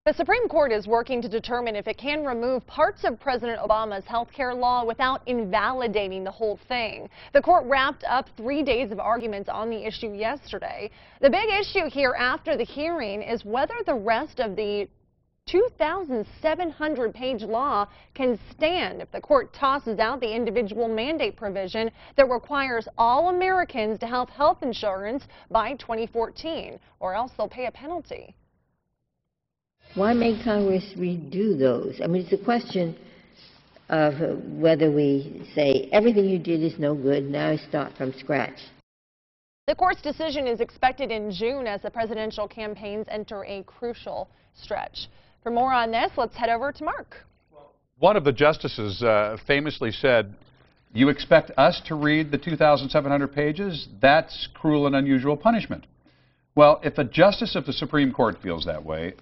The Supreme Court is working to determine if it can remove parts of President Obama's health care law without invalidating the whole thing. The court wrapped up 3 days of arguments on the issue yesterday. The big issue here after the hearing is whether the rest of the 2,700-page law can stand if the court tosses out the individual mandate provision that requires all Americans to have health insurance by 2014, or else they'll pay a penalty. Why make Congress redo those? I mean, it's a question of whether we say everything you did is no good, now start from scratch. The court's decision is expected in June as the presidential campaigns enter a crucial stretch. For more on this, let's head over to Mark. One of the justices famously said, "You expect us to read the 2,700 pages? That's cruel and unusual punishment." Well, if a justice of the Supreme Court feels that way,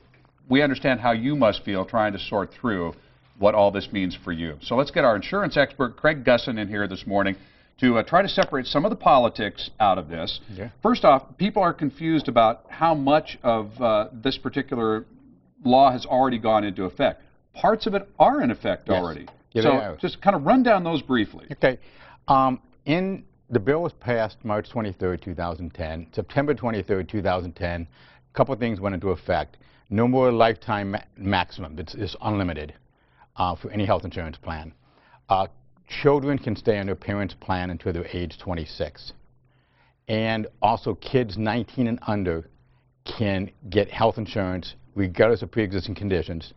we understand how you must feel trying to sort through what all this means for you. So let's get our insurance expert, Craig Gussin, in here this morning to try to separate some of the politics out of this. Yeah. First off, people are confused about how much of this particular law has already gone into effect. Parts of it are in effect already. Yeah, so just kind of run down those briefly. Okay. The bill was passed March 23rd, 2010. September 23rd, 2010, a couple of things went into effect. No more lifetime maximum. It's unlimited for any health insurance plan. Children can stay on their parents' plan until they're age 26. And also kids 19 and under can get health insurance regardless of pre-existing conditions.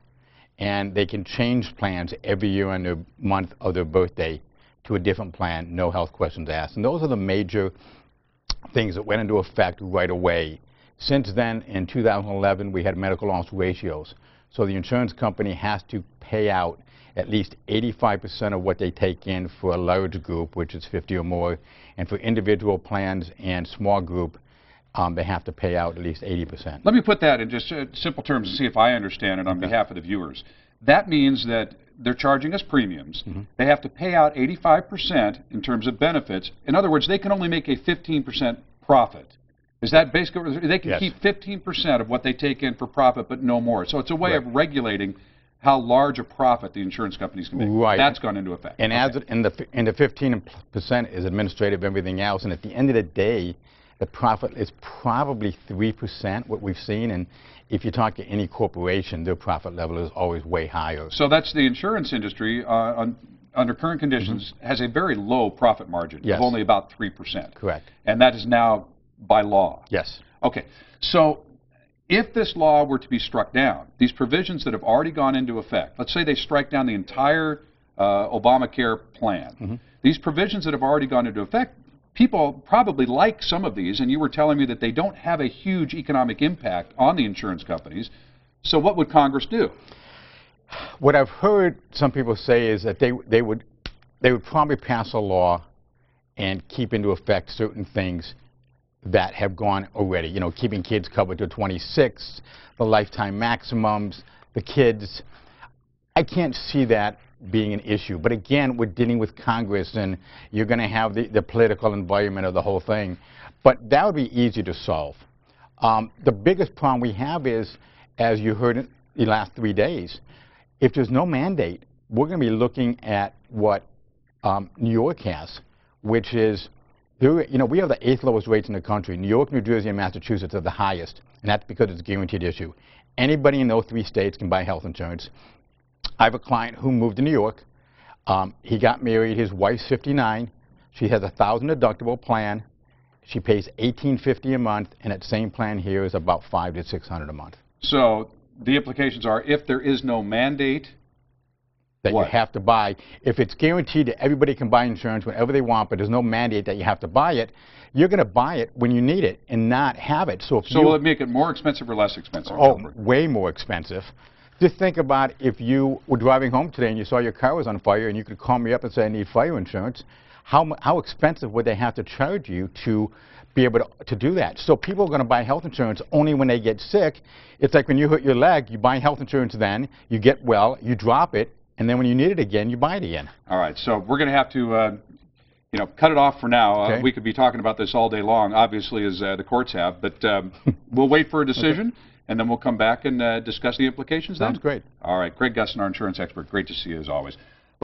And they can change plans every year on their month of their birthday to a different plan, no health questions asked. And those are the major things that went into effect right away. Since then, in 2011, we had medical loss ratios. So the insurance company has to pay out at least 85% of what they take in for a large group, which is 50 or more. And for individual plans and small group, they have to pay out at least 80%. Let me put that in just simple terms and see if I understand it on behalf of the viewers. That means that they're charging us premiums. They have to pay out 85% in terms of benefits. In other words, they can only make a 15% profit. Is that basically, they can keep 15% of what they take in for profit, but no more. So it's a way of regulating how large a profit the insurance companies can make. Right. That's gone into effect. And as the 15% is administrative, everything else, and at the end of the day, the profit is probably 3%, what we've seen, and if you talk to any corporation, their profit level is always way higher. So that's the insurance industry, under current conditions, has a very low profit margin of only about 3%. Correct. And that is now by law. Yes. Okay. So if this law were to be struck down, these provisions that have already gone into effect, let's say they strike down the entire Obamacare plan, these provisions that have already gone into effect, people probably like some of these, and you were telling me that they don't have a huge economic impact on the insurance companies. So what would Congress do? What I've heard some people say is that they would probably pass a law and keep into effect certain things that have gone already. You know, keeping kids covered to 26, the lifetime maximums, the kids. I can't see that being an issue. But again, we're dealing with Congress, and you're going to have the political environment of the whole thing. But that would be easy to solve. The biggest problem we have is, as you heard in the last 3 days, if there's no mandate, we're going to be looking at what New York has, which is, you know, we have the 8th lowest rates in the country. New York, New Jersey, and Massachusetts are the highest, and that's because it's a guaranteed issue. Anybody in those 3 states can buy health insurance. I have a client who moved to New York. He got married. His wife's 59. She has a $1,000 deductible plan. She pays $1,850 a month, and that same plan here is about $500 to $600 a month. So the implications are, if there is no mandate, that you have to buy. If it's guaranteed that everybody can buy insurance whenever they want, but there's no mandate that you have to buy it, you're going to buy it when you need it and not have it. So will it make it more expensive or less expensive? Oh, way more expensive. Just think about if you were driving home today and you saw your car was on fire and you could call me up and say, I need fire insurance. How expensive would they have to charge you to be able to do that? So people are going to buy health insurance only when they get sick. It's like when you hurt your leg, you buy health insurance then, you get well, you drop it, and then when you need it again, you buy it again. All right, so we're going to have to cut it off for now. Okay. We could be talking about this all day long, obviously, as the courts have, but we'll wait for a decision. and then we'll come back and discuss the implications then. Sounds great. All right. Greg Gussin, our insurance expert. Great to see you as always.